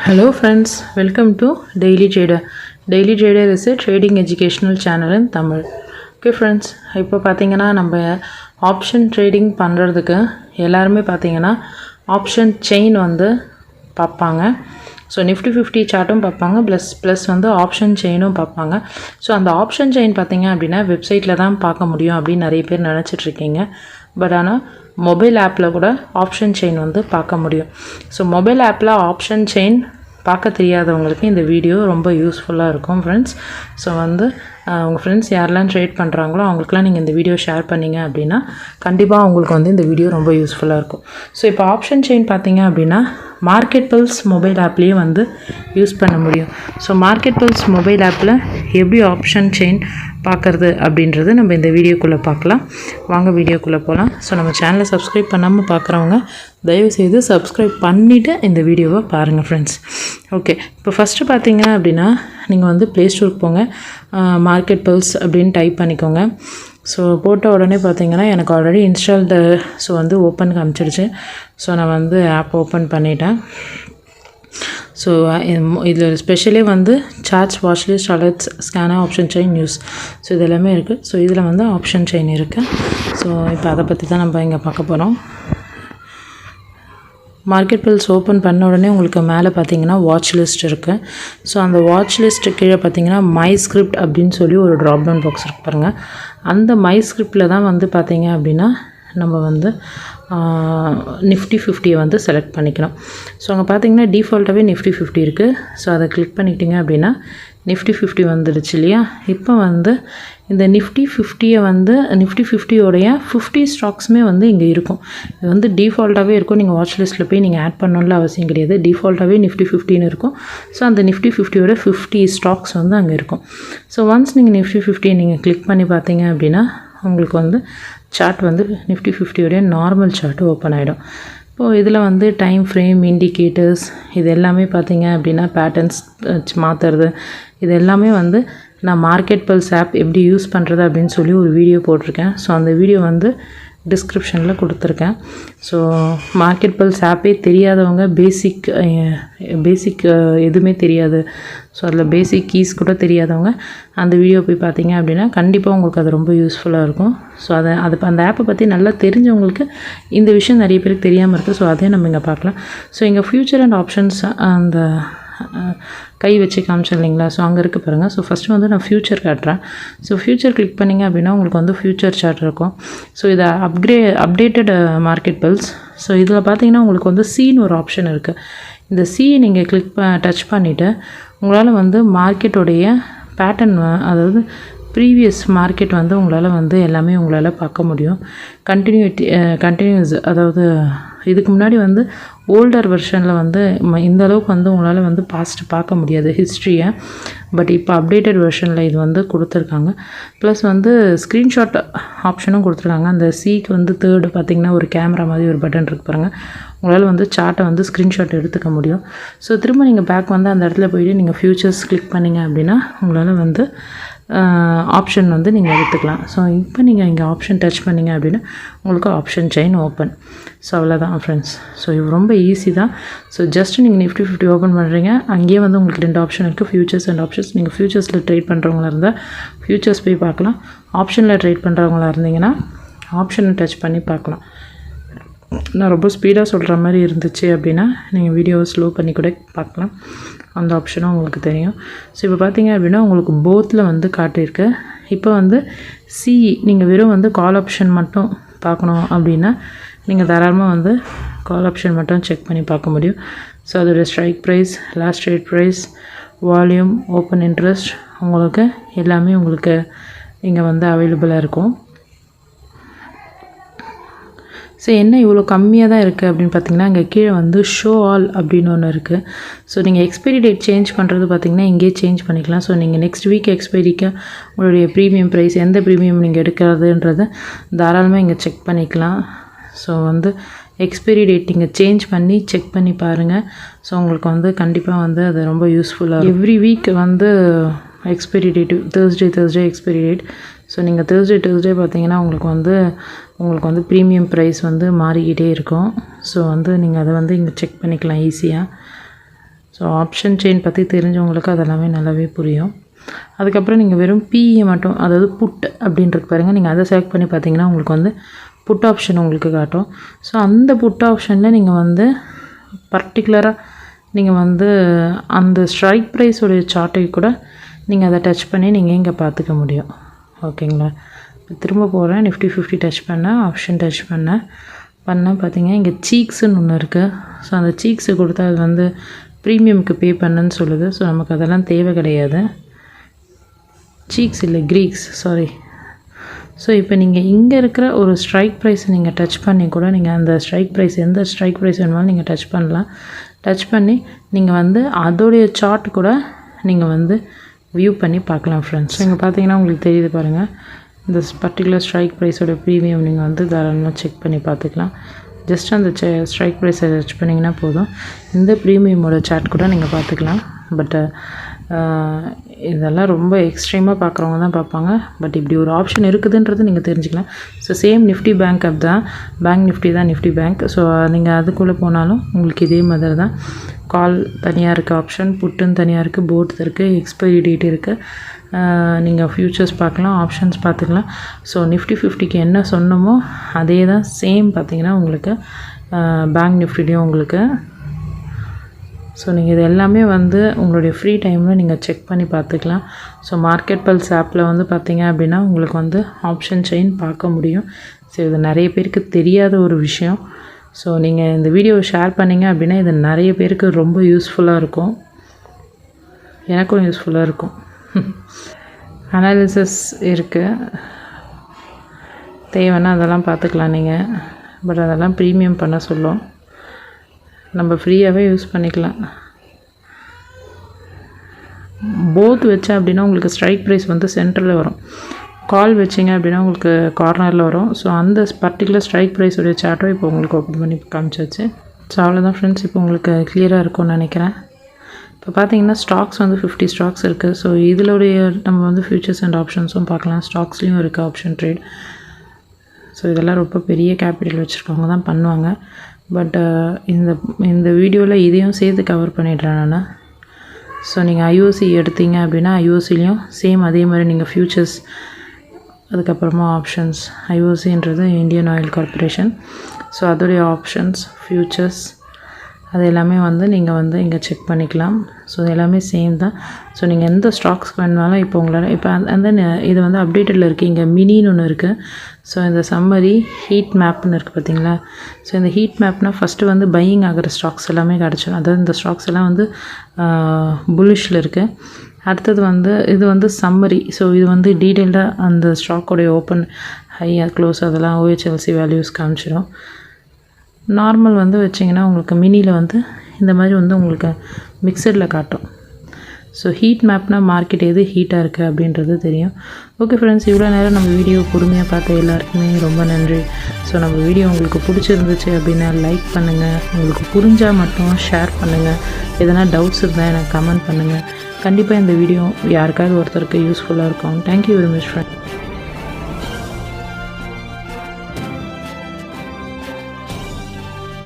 Hello friends, welcome to Dailytrader. Dailytrader is a trading educational channel in Tamil. Okay friends, இப்போ பாத்தீங்கன்னா நம்ம option trading பண்றதுக்கு எல்லாரும் பாத்தீங்கன்னா ஆப்ஷன் செயின் வந்து பாப்பாங்க. So Nifty50 chartum பாப்பாங்க plus வந்து ஆப்ஷன் செயினும் பாப்பாங்க. So அந்த ஆப்ஷன் செயின் பாத்தீங்க அப்படினா வெப்சைட்ல தான் பார்க்க முடியும் அப்படி நிறைய பேர் நினைச்சிட்டு இருக்கீங்க. பட் ஆனா மொபைல் ஆப்ல கூட ஆப்ஷன் செயின் வந்து பார்க்க முடியும். So மொபைல் ஆப்ல ஆப்ஷன் செயின் பார்க்க தெரியாதவங்களுக்கு இந்த வீடியோ ரொம்ப யூஸ்ஃபுல்லாக இருக்கும் ஃப்ரெண்ட்ஸ். ஸோ வந்து உங்கள் ஃப்ரெண்ட்ஸ் யாரெல்லாம் ட்ரேட் பண்ணுறாங்களோ அவங்களுக்குலாம் நீங்கள் இந்த வீடியோ ஷேர் பண்ணிங்க அப்படின்னா கண்டிப்பாக அவங்களுக்கு வந்து இந்த வீடியோ ரொம்ப யூஸ்ஃபுல்லாக இருக்கும். ஸோ இப்போ ஆப்ஷன் செயின் பார்த்தீங்க அப்படின்னா MarketPulse மொபைல் ஆப்லேயே வந்து யூஸ் பண்ண முடியும். ஸோ MarketPulse மொபைல் ஆப்பில் எப்படி ஆப்ஷன் செயின் பார்க்குறது அப்படின்றது நம்ம இந்த வீடியோக்குள்ளே பார்க்கலாம். வாங்க வீடியோக்குள்ளே போகலாம். ஸோ நம்ம சேனலை சப்ஸ்கிரைப் பண்ணாமல் பார்க்குறவங்க தயவுசெய்து சப்ஸ்கிரைப் பண்ணிவிட்டு இந்த வீடியோவை பாருங்கள் ஃப்ரெண்ட்ஸ். ஓகே, இப்போ ஃபஸ்ட்டு பார்த்தீங்க அப்படின்னா நீங்கள் வந்து ப்ளே ஸ்டோருக்கு போங்க, MarketPulse அப்படின்னு டைப் பண்ணிக்கோங்க. ஸோ போட்ட உடனே பார்த்தீங்கன்னா எனக்கு ஆல்ரெடி இன்ஸ்டால்டு ஸோ வந்து ஓப்பன் காமிச்சிடுச்சு. ஸோ நான் வந்து ஆப் ஓப்பன் பண்ணிட்டேன். ஸோ இதில் ஸ்பெஷலி வந்து charts, watchlist, alerts, scanner, option chain, news, so இது எல்லாமே இருக்குது. ஸோ இதில் வந்து ஆப்ஷன் செயின் இருக்குது. ஸோ இப்போ அதை பற்றி தான் நம்ம இங்கே பார்க்க போகிறோம். MarketPulse ஓப்பன் பண்ண உடனே உங்களுக்கு மேலே பார்த்தீங்கன்னா வாட்ச் லிஸ்ட் இருக்குது. ஸோ அந்த வாட்ச் லிஸ்ட்டு கீழே பார்த்தீங்கன்னா மை ஸ்கிரிப்ட் அப்படின்னு சொல்லி ஒரு ட்ராப் டவுன் பாக்ஸ் இருக்கு பாருங்கள். அந்த மை ஸ்கிரிப்டில் தான் வந்து பார்த்தீங்க அப்படின்னா நம்ம வந்து Nifty50 வந்து செலக்ட் பண்ணிக்கணும். ஸோ அங்கே பார்த்தீங்கன்னா டிஃபால்ட்டாகவே Nifty50 இருக்குது. ஸோ அதை கிளிக் பண்ணிக்கிட்டிங்க அப்படின்னா Nifty50 வந்துடுச்சு இல்லையா. இப்போ வந்து இந்த Nifty50 வந்து Nifty50 50 ஸ்டாக்ஸுமே வந்து இங்கே இருக்கும். இது வந்து டிஃபால்ட்டாகவே இருக்கும். நீங்கள் வாட்ச் லிஸ்ட்டில் போய் நீங்கள் ஆட் பண்ணணும்னு அவசியம் கிடையாது. டிஃபால்ட்டாகவே Nifty50 இருக்கும். ஸோ அந்த Nifty50 50 ஸ்டாக்ஸ் வந்து அங்கே இருக்கும். ஸோ ஒன்ஸ் நீங்கள் Nifty50 நீங்கள் கிளிக் பண்ணி பார்த்தீங்க அப்படின்னா உங்களுக்கு வந்து சார்ட் வந்து Nifty50 நார்மல் சார்ட் ஓப்பன் ஆகிடும். இப்போது இதில் வந்து டைம் ஃப்ரேம், இண்டிகேட்டர்ஸ், இது எல்லாமே பார்த்தீங்க அப்படின்னா பேட்டர்ன்ஸ் மாற்றுறது, இது எல்லாமே வந்து நான் MarketPulse ஆப் எப்படி யூஸ் பண்ணுறது அப்படின்னு சொல்லி ஒரு வீடியோ போட்டிருக்கேன். ஸோ அந்த வீடியோ வந்து டிஸ்கிரிப்ஷனில் கொடுத்துருக்கேன். ஸோ MarketPulse ஆப்பே தெரியாதவங்க, பேசிக் எதுவுமே தெரியாது, ஸோ அதில் பேசிக் கீஸ் கூட தெரியாதவங்க அந்த வீடியோ போய் பார்த்தீங்க அப்படின்னா கண்டிப்பாக உங்களுக்கு அது ரொம்ப யூஸ்ஃபுல்லாக இருக்கும். ஸோ அந்த ஆப்பை பற்றி நல்லா தெரிஞ்சவங்களுக்கு இந்த விஷயம் நிறைய பேருக்கு தெரியாமல் இருக்குது. ஸோ அதையும் நம்ம இங்கே பார்க்கலாம். ஸோ இங்கே ஃப்யூச்சர் அண்ட் ஆப்ஷன்ஸ் அந்த கை வச்சு காமிச்சு இல்லைங்களா. ஸோ அங்கே இருக்குது பாருங்கள். ஸோ ஃபஸ்ட்டு வந்து நான் ஃப்யூச்சர் காட்டுறேன். ஸோ ஃப்யூச்சர் கிளிக் பண்ணிங்க அப்படின்னா உங்களுக்கு வந்து ஃப்யூச்சர் சார்ட் இருக்கும். ஸோ இதை அப்டேட்டட் MarketPulse. ஸோ இதில் பார்த்தீங்கன்னா உங்களுக்கு வந்து சீன்னு ஒரு ஆப்ஷன் இருக்குது. இந்த சி நீங்கள் டச் பண்ணிவிட்டு உங்களால் வந்து மார்க்கெட்டோடைய பேட்டர்ன், அதாவது ப்ரீவியஸ் மார்க்கெட் வந்து உங்களால் வந்து எல்லாமே உங்களால் பார்க்க முடியும். கண்டினியூஸ், அதாவது இதுக்கு முன்னாடி வந்து ஓல்டர் வெர்ஷனில் வந்து இந்த அளவுக்கு வந்து உங்களால் வந்து பாஸ்ட் பார்க்க முடியாது ஹிஸ்ட்ரியை. பட் இப்போ அப்டேட்டட் வெர்ஷனில் இது வந்து கொடுத்துருக்காங்க. ப்ளஸ் வந்து ஸ்க்ரீன்ஷாட் ஆப்ஷனும் கொடுத்துருக்காங்க. அந்த சிக்கு வந்து தேர்டு பார்த்திங்கன்னா ஒரு கேமரா மாதிரி ஒரு பட்டன் இருக்கு பாருங்கள். உங்களால் வந்து சார்ட்டை வந்து ஸ்க்ரீன்ஷாட் எடுத்துக்க முடியும். ஸோ திரும்ப நீங்கள் பேக் வந்து அந்த இடத்துல போய்ட்டு நீங்கள் ஃபியூச்சர்ஸ் கிளிக் பண்ணிங்க அப்படின்னா உங்களால் வந்து ஆப்ஷன் வந்து நீங்கள் எடுத்துக்கலாம். ஸோ இப்போ நீங்கள் இங்கே ஆப்ஷன் டச் பண்ணிங்க அப்படின்னா உங்களுக்கு ஆப்ஷன் செயின் ஓப்பன். ஸோ அவ்வளோதான் ஃப்ரெண்ட்ஸ். ஸோ இது ரொம்ப ஈஸி தான். ஸோ ஜஸ்ட் நீங்கள் Nifty50 ஓப்பன் பண்ணுறீங்க, அங்கேயே வந்து உங்களுக்கு 2 ஆப்ஷன் இருக்குது, ஃபியூச்சர்ஸ் அண்ட் ஆப்ஷன்ஸ். நீங்கள் ஃபியூச்சர்ஸில் ட்ரேட் பண்ணுறவங்களா இருந்தால் ஃபியூச்சர்ஸ் போய் பார்க்கலாம். ஆப்ஷனில் ட்ரேட் பண்ணுறவங்களா இருந்தீங்கன்னா ஆப்ஷனை டச் பண்ணி பார்க்கலாம். நான் ரொம்ப ஸ்பீடாக சொல்கிற மாதிரி இருந்துச்சு அப்படின்னா நீங்கள் வீடியோவை ஸ்லோ பண்ணி கூட பார்க்கலாம். அந்த ஆப்ஷனும் உங்களுக்கு தெரியும். ஸோ இப்போ பார்த்தீங்க அப்படின்னா உங்களுக்கு போத்தில் வந்து காட்டியிருக்கு. இப்போ வந்து நீங்கள் வெறும் வந்து கால் ஆப்ஷன் மட்டும் பார்க்கணும் அப்படின்னா நீங்கள் தாராளமாக வந்து கால் ஆப்ஷன் மட்டும் செக் பண்ணி பார்க்க முடியும். ஸோ அதோடய strike price, last rate price, volume, open interest, உங்களுக்கு எல்லாமே உங்களுக்கு இங்கே வந்து அவைலபிளாக இருக்கும். ஸோ என்ன இவ்வளோ கம்மியாக தான் இருக்குது அப்படின்னு பார்த்தீங்கன்னா இங்கே கீழே வந்து ஷோ ஆல் அப்படின்னு ஒன்று இருக்குது. ஸோ நீங்கள் எக்ஸ்பைரி டேட் சேஞ்ச் பண்ணுறது பார்த்தீங்கன்னா இங்கேயே சேஞ்ச் பண்ணிக்கலாம். ஸோ நீங்கள் நெக்ஸ்ட் வீக் எக்ஸ்பைரிக்கு உங்களுடைய ப்ரீமியம் ப்ரைஸ், எந்த ப்ரீமியம் நீங்கள் எடுக்கிறதுன்றது தாராளமாக இங்கே செக் பண்ணிக்கலாம். ஸோ வந்து எக்ஸ்பைரி டேட் நீங்கள் சேஞ்ச் பண்ணி செக் பண்ணி பாருங்கள். ஸோ உங்களுக்கு வந்து கண்டிப்பாக வந்து அது ரொம்ப யூஸ்ஃபுல்லாக. எவ்ரி வீக் வந்து expiry date Thursday expiry date. So நீங்கள் தேர்ஸ்டே பார்த்தீங்கன்னா உங்களுக்கு வந்து ப்ரீமியம் ப்ரைஸ் வந்து மாறிக்கிட்டே இருக்கும். ஸோ வந்து நீங்கள் அதை வந்து இங்கே செக் பண்ணிக்கலாம் ஈஸியாக. ஸோ ஆப்ஷன் செயின் பற்றி தெரிஞ்சவங்களுக்கு அதெல்லாமே நல்லாவே புரியும். அதுக்கப்புறம் நீங்கள் வெறும் பிஇ மட்டும், அதாவது புட் அப்படின்றது பாருங்கள், நீங்கள் அதை செலக்ட் பண்ணி பார்த்தீங்கன்னா உங்களுக்கு வந்து புட் ஆப்ஷன் உங்களுக்கு காட்டும். ஸோ அந்த புட் ஆப்ஷனில் நீங்கள் வந்து பர்டிகுலராக நீங்கள் வந்து அந்த ஸ்ட்ரைக் ப்ரைஸோடைய சார்ட்டை கூட நீங்கள் அதை டச் பண்ணி நீங்கள் இங்கே பார்த்துக்க முடியும். ஓகேங்களா? திரும்ப போகிறேன். Nifty50 டச் பண்ணேன், ஆப்ஷன் டச் பண்ணேன். பார்த்தீங்கன்னா இங்கே சீக்ஸுன்னு ஒன்று இருக்குது. ஸோ அந்த சீக்ஸை கொடுத்தா அது வந்து ப்ரீமியமுக்கு பே பண்ணுன்னு சொல்லுது. ஸோ நமக்கு அதெல்லாம் தேவை கிடையாது. சீக்ஸ் இல்லை, க்ரீக்ஸ், சாரி. ஸோ இப்போ நீங்கள் இங்கே இருக்கிற ஒரு ஸ்ட்ரைக் ப்ரைஸை நீங்கள் டச் பண்ணி கூட நீங்கள் அந்த ஸ்ட்ரைக் ப்ரைஸ், எந்த ஸ்ட்ரைக் ப்ரைஸ் வேணுமாலும் நீங்கள் டச் பண்ணலாம். டச் பண்ணி நீங்கள் வந்து அதோடைய சார்ட் கூட நீங்கள் வந்து வியூ பண்ணி பார்க்கலாம் ஃப்ரெண்ட்ஸ். இங்கே பார்த்தீங்கன்னா உங்களுக்கு தெரியுது பாருங்கள், இந்த பர்டிகுலர் ஸ்ட்ரைக் ப்ரைஸோட ப்ரீமியம் நீங்கள் வந்து தாராளமாக செக் பண்ணி பார்த்துக்கலாம். ஜஸ்ட் அந்த ஸ்ட்ரைக் ப்ரைஸை டச் பண்ணிங்கன்னா போதும், இந்த ப்ரீமியமோட சார்ட் கூட நீங்கள் பார்த்துக்கலாம். பட் இதெல்லாம் ரொம்ப எக்ஸ்ட்ரீமாக பார்க்குறவங்க தான் பார்ப்பாங்க. பட் இப்படி ஒரு ஆப்ஷன் இருக்குதுன்றது நீங்கள் தெரிஞ்சுக்கலாம். So same Nifty bank app தான், பேங்க் நிஃப்டி தான் நிஃப்டி பேங்க். ஸோ நீங்கள் அதுக்குள்ளே போனாலும் உங்களுக்கு இதே மாதிரி தான். கால் தனியாக இருக்குது, ஆப்ஷன் புட்டுன்னு தனியாக இருக்குது, போட் இருக்குது, எக்ஸ்பைரி டேட் இருக்குது. நீங்கள் ஃப்யூச்சர்ஸ் பார்க்கலாம், ஆப்ஷன்ஸ் பார்த்துக்கலாம். ஸோ Nifty50க்கு என்ன சொன்னமோ அதே தான் சேம் பார்த்தீங்கன்னா உங்களுக்கு பேங்க் நிஃப்டிலையும் உங்களுக்கு. ஸோ நீங்கள் இது எல்லாமே வந்து உங்களுடைய ஃப்ரீ டைமில் நீங்கள் செக் பண்ணி பார்த்துக்கலாம். ஸோ MarketPulse ஆப்பில் வந்து பார்த்தீங்க அப்படின்னா உங்களுக்கு வந்து ஆப்ஷன் செயின் பார்க்க முடியும். ஸோ இது நிறைய பேருக்கு தெரியாத ஒரு விஷயம். ஸோ நீங்கள் இந்த வீடியோவை ஷேர் பண்ணிங்க அப்படின்னா இது நிறைய பேருக்கு ரொம்ப யூஸ்ஃபுல்லாக இருக்கும், எனக்கும் யூஸ்ஃபுல்லாக இருக்கும். அனாலிசிஸ் இருக்குது, தேவைன்னா அதெல்லாம் பார்த்துக்கலாம் நீங்கள். பட் அதெல்லாம் ப்ரீமியம் பண்ண சொல்லும், நம்ம ஃப்ரீயாகவே யூஸ் பண்ணிக்கலாம். போத் வச்சேன் அப்படின்னா உங்களுக்கு ஸ்ட்ரைக் ப்ரைஸ் வந்து சென்டரில் வரும், கால் வச்சிங்க அப்படின்னா உங்களுக்கு கார்னரில் வரும். ஸோ அந்த பர்டிகுலர் ஸ்ட்ரைக் ப்ரைஸோடைய சார்ட்டும் இப்போ உங்களுக்கு ஓப்பன் பண்ணி காமிச்சாச்சு. ஸோ அவ்வளோதான் ஃப்ரெண்ட்ஸ், இப்போ உங்களுக்கு கிளியராக இருக்கும்னு நினைக்கிறேன். இப்போ பார்த்தீங்கன்னா ஸ்டாக்ஸ் வந்து 50 ஸ்டாக்ஸ் இருக்குது. ஸோ இதோடைய நம்ம வந்து ஃபியூச்சர்ஸ் அண்ட் ஆப்ஷன்ஸும் பார்க்கலாம். ஸ்டாக்ஸ்லேயும் இருக்குது ஆப்ஷன் ட்ரேட். ஸோ இதெல்லாம் ரொம்ப பெரிய கேபிட்டல் வச்சுருக்கவங்க தான் பண்ணுவாங்க. பட் இந்த வீடியோவில் இதையும் சேர்த்து கவர் பண்ணிடுறேன் நான். ஸோ நீங்கள் ஐஓசி எடுத்தீங்க அப்படின்னா ஐஓசிலையும் சேம் அதே மாதிரி நீங்கள் ஃபியூச்சர்ஸ், அதுக்கப்புறமா ஆப்ஷன்ஸ். ஐஓசின்றது இந்தியன் ஆயில் கார்பரேஷன். ஸோ அதோடைய ஆப்ஷன்ஸ், ஃபியூச்சர்ஸ் அது எல்லாமே வந்து நீங்கள் வந்து இங்கே செக் பண்ணிக்கலாம். ஸோ எல்லாமே சேம் தான். ஸோ நீங்கள் எந்த ஸ்டாக்ஸ் வேணுனாலும் இப்போ உங்களால் இப்போ அந்த இது வந்து அப்டேட்டடில் இருக்குது. இங்கே மினின்னு ஒன்று இருக்குது. ஸோ இந்த சம்மரி ஹீட் மேப்னு இருக்குது பார்த்தீங்களா. ஸோ இந்த ஹீட் மேப்னால் ஃபஸ்ட்டு வந்து பையிங் ஆகிற ஸ்டாக்ஸ் எல்லாமே கிடச்சிடும். அதாவது இந்த ஸ்டாக்ஸ் எல்லாம் வந்து புல்லிஷில் இருக்குது. அடுத்தது வந்து இது வந்து சம்மரி. ஸோ இது வந்து டீட்டெயில்டாக அந்த ஸ்டாக்கோடைய ஓப்பன், ஹை, க்ளோஸ் அதெல்லாம் OHLC வேல்யூஸ் காமிச்சிடும். நார்மல் வந்து வச்சிங்கன்னா உங்களுக்கு மினியில் வந்து இந்த மாதிரி வந்து உங்களுக்கு மிக்சடில் காட்டும். ஸோ ஹீட் மேப்னால் மார்க்கெட் எது ஹீட்டாக இருக்குது அப்படின்றது தெரியும். ஓகே ஃப்ரெண்ட்ஸ், இவ்வளோ நேரம் நம்ம வீடியோ பொறுமையாக பார்த்த எல்லாருக்குமே ரொம்ப நன்றி. ஸோ நம்ம வீடியோ உங்களுக்கு பிடிச்சிருந்துச்சு அப்படின்னா லைக் பண்ணுங்கள், உங்களுக்கு புரிஞ்சால் மட்டும் ஷேர் பண்ணுங்கள், எதனா டவுட்ஸ் இருந்தால் எனக்கு கமெண்ட் பண்ணுங்கள். கண்டிப்பாக இந்த வீடியோ யாருக்காவது ஒருத்தருக்கு யூஸ்ஃபுல்லாக இருக்கும். Thank you very much friend.